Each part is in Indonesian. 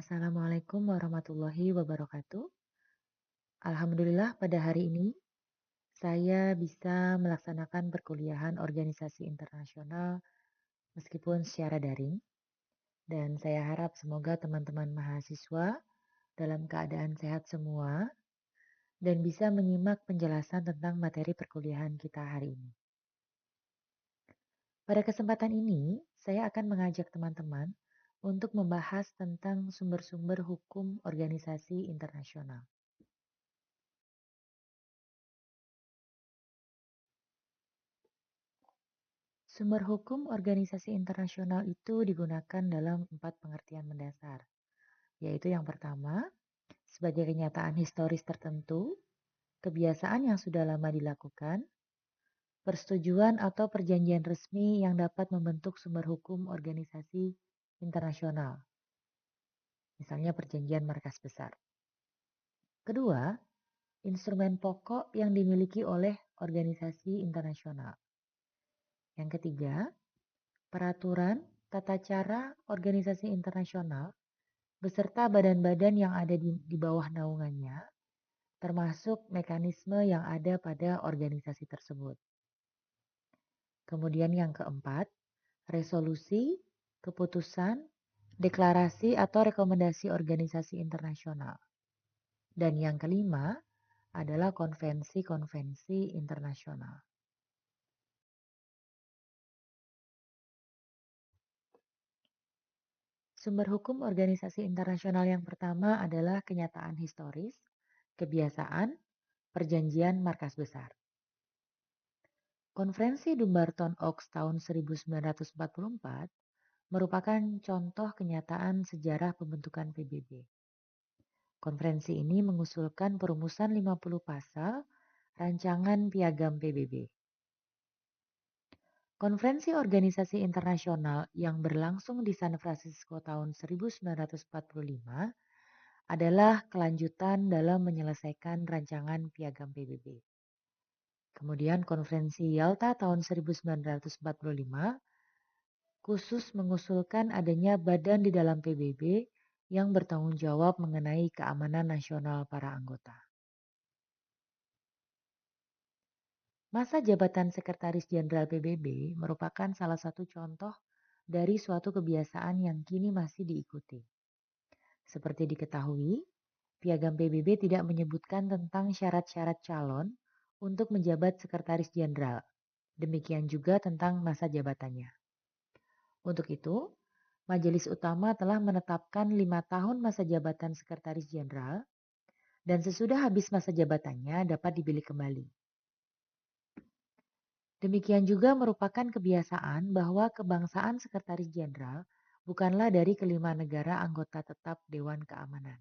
Assalamualaikum warahmatullahi wabarakatuh. Alhamdulillah pada hari ini saya bisa melaksanakan perkuliahan organisasi internasional meskipun secara daring dan saya harap semoga teman-teman mahasiswa dalam keadaan sehat semua dan bisa menyimak penjelasan tentang materi perkuliahan kita hari ini. Pada kesempatan ini, saya akan mengajak teman-teman untuk membahas tentang sumber-sumber hukum organisasi internasional. Sumber hukum organisasi internasional itu digunakan dalam 4 pengertian mendasar, yaitu yang pertama, sebagai kenyataan historis tertentu, kebiasaan yang sudah lama dilakukan, persetujuan atau perjanjian resmi yang dapat membentuk sumber hukum organisasi internasional, misalnya perjanjian markas besar. Kedua, instrumen pokok yang dimiliki oleh organisasi internasional. Yang ketiga, peraturan, tata cara organisasi internasional beserta badan-badan yang ada di bawah naungannya, termasuk mekanisme yang ada pada organisasi tersebut. Kemudian yang keempat, resolusi, keputusan, deklarasi atau rekomendasi organisasi internasional. Dan yang kelima adalah konvensi-konvensi internasional. Sumber hukum organisasi internasional yang pertama adalah kenyataan historis, kebiasaan, perjanjian markas besar. Konferensi Dumbarton Oaks tahun 1944 merupakan contoh kenyataan sejarah pembentukan PBB. Konferensi ini mengusulkan perumusan 50 pasal rancangan piagam PBB. Konferensi Organisasi Internasional yang berlangsung di San Francisco tahun 1945 adalah kelanjutan dalam menyelesaikan rancangan piagam PBB. Kemudian Konferensi Yalta tahun 1945 khusus mengusulkan adanya badan di dalam PBB yang bertanggung jawab mengenai keamanan nasional para anggota. Masa jabatan Sekretaris Jenderal PBB merupakan salah satu contoh dari suatu kebiasaan yang kini masih diikuti. Seperti diketahui, Piagam PBB tidak menyebutkan tentang syarat-syarat calon untuk menjabat Sekretaris Jenderal. Demikian juga tentang masa jabatannya. Untuk itu, Majelis Utama telah menetapkan 5 tahun masa jabatan Sekretaris Jenderal dan sesudah habis masa jabatannya dapat dipilih kembali. Demikian juga merupakan kebiasaan bahwa kebangsaan Sekretaris Jenderal bukanlah dari kelima negara anggota tetap Dewan Keamanan.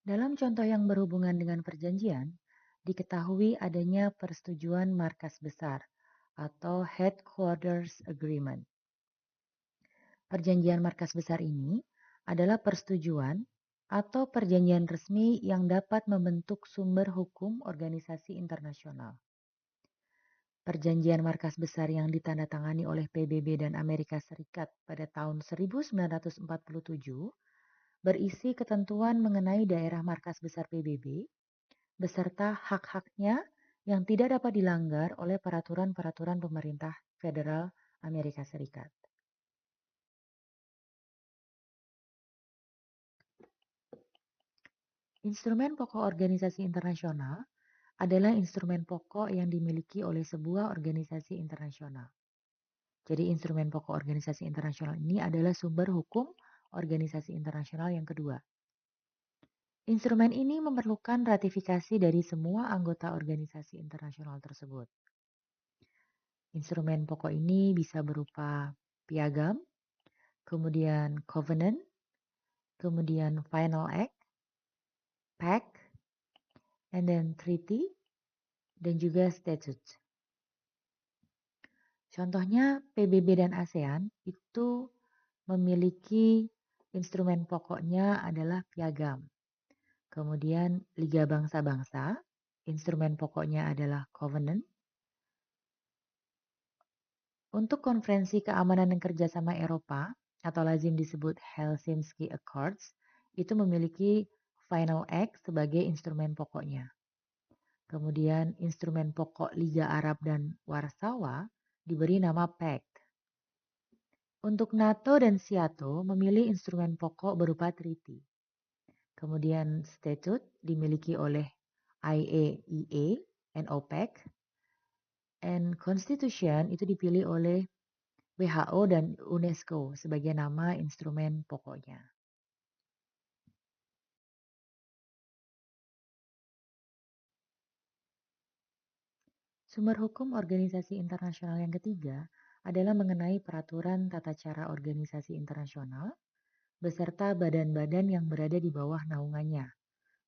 Dalam contoh yang berhubungan dengan perjanjian, diketahui adanya persetujuan markas besar atau Headquarters Agreement. Perjanjian markas besar ini adalah persetujuan atau perjanjian resmi yang dapat membentuk sumber hukum organisasi internasional. Perjanjian markas besar yang ditandatangani oleh PBB dan Amerika Serikat pada tahun 1947 berisi ketentuan mengenai daerah markas besar PBB beserta hak-haknya yang tidak dapat dilanggar oleh peraturan-peraturan pemerintah federal Amerika Serikat. Instrumen pokok organisasi internasional adalah instrumen pokok yang dimiliki oleh sebuah organisasi internasional. Jadi instrumen pokok organisasi internasional ini adalah sumber hukum organisasi internasional yang kedua. Instrumen ini memerlukan ratifikasi dari semua anggota organisasi internasional tersebut. Instrumen pokok ini bisa berupa piagam, kemudian covenant, kemudian final act, pact, and then treaty, dan juga statute. Contohnya PBB dan ASEAN itu memiliki instrumen pokoknya adalah piagam. Kemudian Liga Bangsa-Bangsa, instrumen pokoknya adalah covenant. Untuk Konferensi Keamanan dan Kerjasama Eropa atau lazim disebut Helsinki Accords itu memiliki Final Act sebagai instrumen pokoknya. Kemudian instrumen pokok Liga Arab dan Warsawa diberi nama Pact. Untuk NATO dan SEATO memilih instrumen pokok berupa treaty. Kemudian statute dimiliki oleh IAEA and OPEC, and constitution itu dipilih oleh WHO dan UNESCO sebagai nama instrumen pokoknya. Sumber hukum organisasi internasional yang ketiga adalah mengenai peraturan tata cara organisasi internasional beserta badan-badan yang berada di bawah naungannya.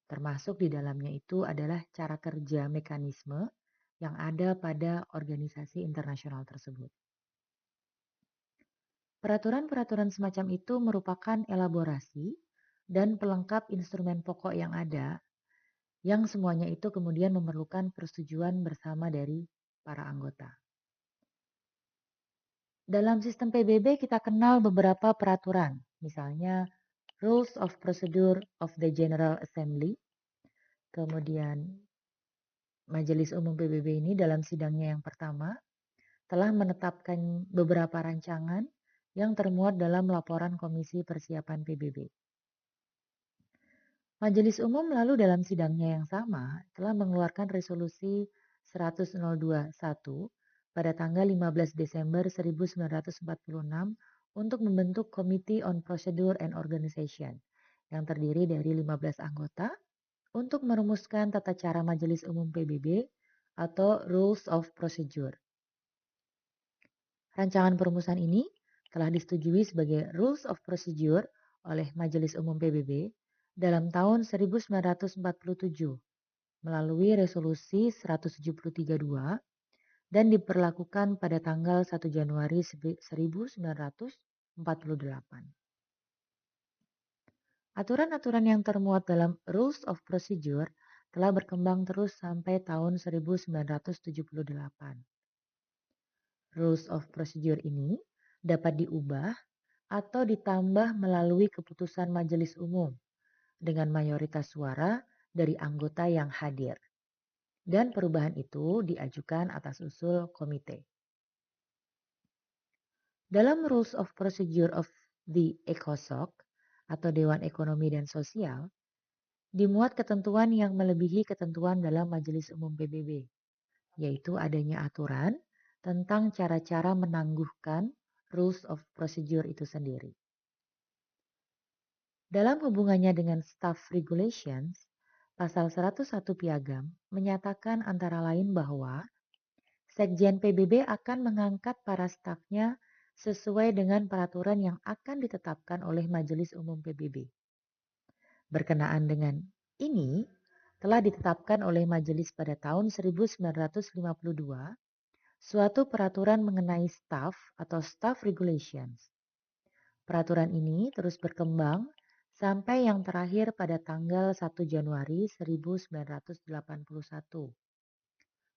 Termasuk di dalamnya itu adalah cara kerja mekanisme yang ada pada organisasi internasional tersebut. Peraturan-peraturan semacam itu merupakan elaborasi dan pelengkap instrumen pokok yang ada, yang semuanya itu kemudian memerlukan persetujuan bersama dari para anggota. Dalam sistem PBB kita kenal beberapa peraturan, misalnya Rules of Procedure of the General Assembly, kemudian Majelis Umum PBB ini dalam sidangnya yang pertama telah menetapkan beberapa rancangan yang termuat dalam laporan Komisi Persiapan PBB. Majelis Umum lalu dalam sidangnya yang sama telah mengeluarkan resolusi 10021 pada tanggal 15 Desember 1946 untuk membentuk Committee on Procedure and Organization yang terdiri dari 15 anggota untuk merumuskan tata cara Majelis Umum PBB atau Rules of Procedure. Rancangan perumusan ini telah disetujui sebagai Rules of Procedure oleh Majelis Umum PBB dalam tahun 1947 melalui resolusi 173-2 dan diperlakukan pada tanggal 1 Januari 1948. Aturan-aturan yang termuat dalam Rules of Procedure telah berkembang terus sampai tahun 1978. Rules of Procedure ini dapat diubah atau ditambah melalui keputusan Majelis Umum dengan mayoritas suara dari anggota yang hadir. Dan perubahan itu diajukan atas usul komite. Dalam Rules of Procedure of the ECOSOC atau Dewan Ekonomi dan Sosial, dimuat ketentuan yang melebihi ketentuan dalam Majelis Umum PBB, yaitu adanya aturan tentang cara-cara menangguhkan Rules of Procedure itu sendiri. Dalam hubungannya dengan Staff Regulations, Pasal 101 Piagam menyatakan antara lain bahwa Sekjen PBB akan mengangkat para stafnya sesuai dengan peraturan yang akan ditetapkan oleh Majelis Umum PBB. Berkenaan dengan ini, telah ditetapkan oleh Majelis pada tahun 1952 suatu peraturan mengenai staf atau Staff Regulations. Peraturan ini terus berkembang sampai yang terakhir pada tanggal 1 Januari 1981.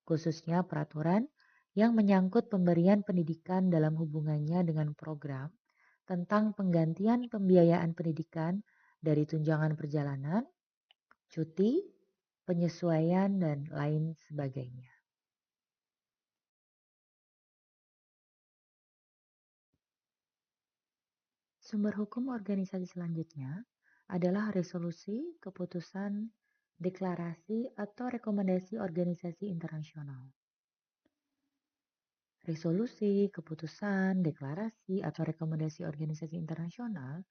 Khususnya peraturan yang menyangkut pemberian pendidikan dalam hubungannya dengan program tentang penggantian pembiayaan pendidikan dari tunjangan perjalanan, cuti, penyesuaian, dan lain sebagainya. Sumber hukum organisasi selanjutnya adalah resolusi, keputusan, deklarasi, atau rekomendasi organisasi internasional. Resolusi, keputusan, deklarasi, atau rekomendasi organisasi internasional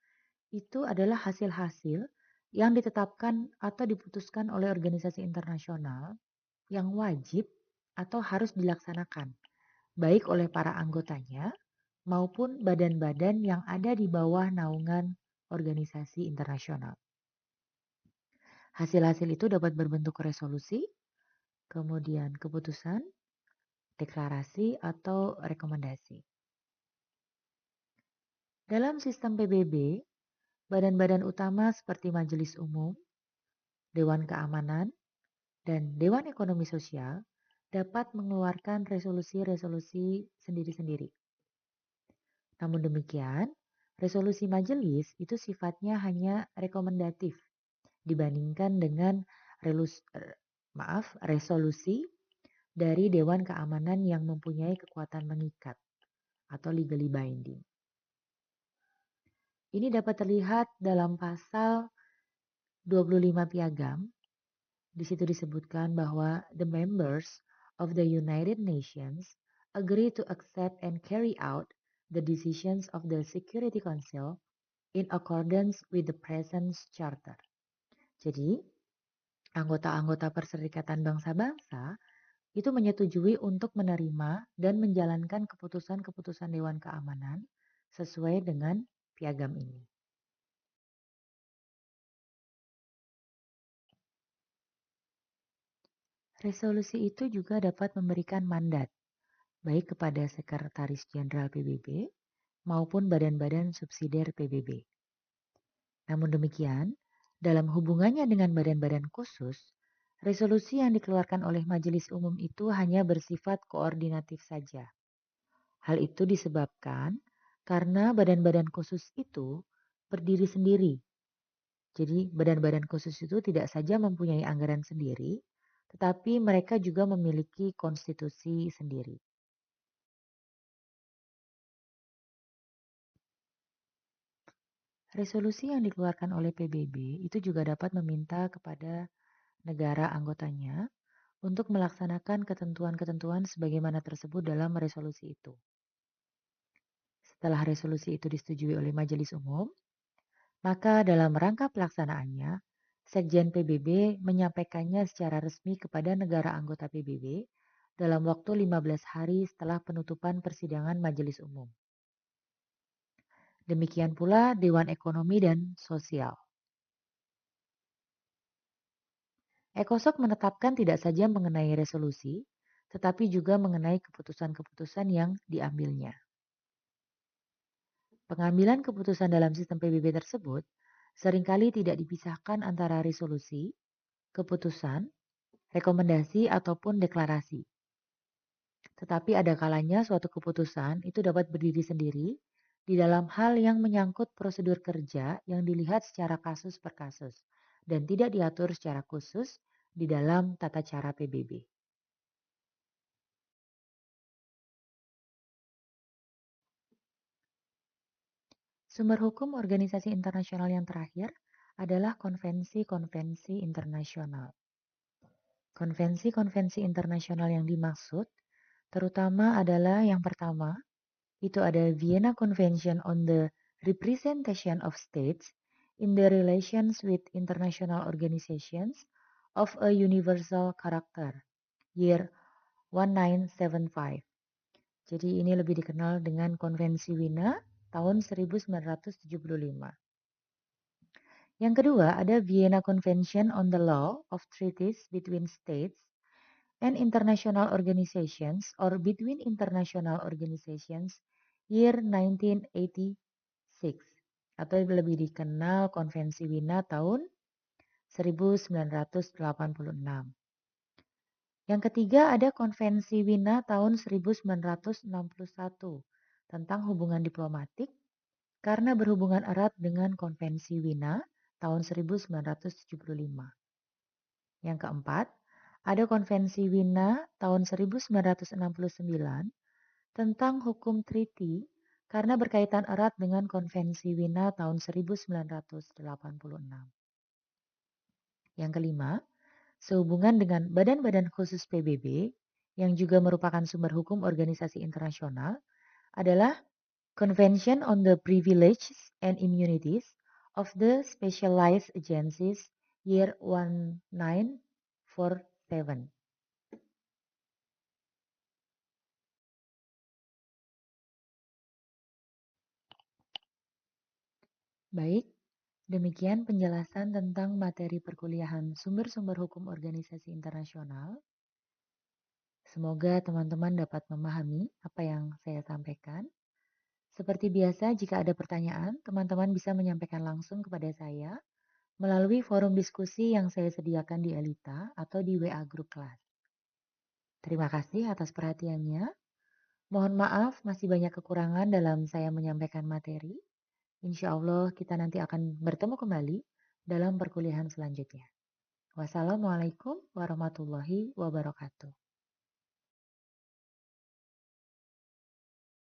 itu adalah hasil-hasil yang ditetapkan atau diputuskan oleh organisasi internasional yang wajib atau harus dilaksanakan, baik oleh para anggotanya maupun badan-badan yang ada di bawah naungan organisasi internasional. Hasil-hasil itu dapat berbentuk resolusi, kemudian keputusan, deklarasi, atau rekomendasi. Dalam sistem PBB, badan-badan utama seperti Majelis Umum, Dewan Keamanan, dan Dewan Ekonomi Sosial dapat mengeluarkan resolusi-resolusi sendiri-sendiri. Namun demikian, Resolusi majelis itu sifatnya hanya rekomendatif dibandingkan dengan resolusi dari Dewan Keamanan yang mempunyai kekuatan mengikat atau legally binding. Ini dapat terlihat dalam pasal 25 Piagam. Di situ disebutkan bahwa the members of the United Nations agree to accept and carry out the decisions of the Security Council in accordance with the present charter. Jadi, anggota-anggota Perserikatan Bangsa-Bangsa itu menyetujui untuk menerima dan menjalankan keputusan-keputusan Dewan Keamanan sesuai dengan piagam ini. Resolusi itu juga dapat memberikan mandat baik kepada Sekretaris Jenderal PBB maupun badan-badan subsidiar PBB. Namun demikian, dalam hubungannya dengan badan-badan khusus, resolusi yang dikeluarkan oleh Majelis Umum itu hanya bersifat koordinatif saja. Hal itu disebabkan karena badan-badan khusus itu berdiri sendiri. Jadi badan-badan khusus itu tidak saja mempunyai anggaran sendiri, tetapi mereka juga memiliki konstitusi sendiri. Resolusi yang dikeluarkan oleh PBB itu juga dapat meminta kepada negara anggotanya untuk melaksanakan ketentuan-ketentuan sebagaimana tersebut dalam resolusi itu. Setelah resolusi itu disetujui oleh Majelis Umum, maka dalam rangka pelaksanaannya, Sekjen PBB menyampaikannya secara resmi kepada negara anggota PBB dalam waktu 15 hari setelah penutupan persidangan Majelis Umum. Demikian pula Dewan Ekonomi dan Sosial. ECOSOC menetapkan tidak saja mengenai resolusi, tetapi juga mengenai keputusan-keputusan yang diambilnya. Pengambilan keputusan dalam sistem PBB tersebut seringkali tidak dipisahkan antara resolusi, keputusan, rekomendasi, ataupun deklarasi. Tetapi ada kalanya suatu keputusan itu dapat berdiri sendiri di dalam hal yang menyangkut prosedur kerja yang dilihat secara kasus per kasus dan tidak diatur secara khusus di dalam tata cara PBB. Sumber hukum organisasi internasional yang terakhir adalah konvensi-konvensi internasional. Konvensi-konvensi internasional yang dimaksud terutama adalah yang pertama, itu ada Vienna Convention on the Representation of States in the Relations with International Organizations of a Universal Character, year 1975. Jadi ini lebih dikenal dengan Konvensi Wina tahun 1975. Yang kedua ada Vienna Convention on the Law of Treaties between States and International Organizations or between International Organizations year 1986 atau lebih dikenal Konvensi Wina tahun 1986. Yang ketiga ada Konvensi Wina tahun 1961 tentang hubungan diplomatik karena berhubungan erat dengan Konvensi Wina tahun 1975. Yang keempat, ada Konvensi Wina tahun 1969 tentang hukum treaty karena berkaitan erat dengan Konvensi Wina tahun 1986. Yang kelima, sehubungan dengan badan-badan khusus PBB yang juga merupakan sumber hukum organisasi internasional adalah Convention on the Privileges and Immunities of the Specialized Agencies year 1947. Baik, demikian penjelasan tentang materi perkuliahan sumber-sumber hukum organisasi internasional. Semoga teman-teman dapat memahami apa yang saya sampaikan. Seperti biasa, jika ada pertanyaan, teman-teman bisa menyampaikan langsung kepada saya melalui forum diskusi yang saya sediakan di Elita atau di WA Group kelas. Terima kasih atas perhatiannya. Mohon maaf masih banyak kekurangan dalam saya menyampaikan materi. Insya Allah kita nanti akan bertemu kembali dalam perkuliahan selanjutnya. Wassalamualaikum warahmatullahi wabarakatuh.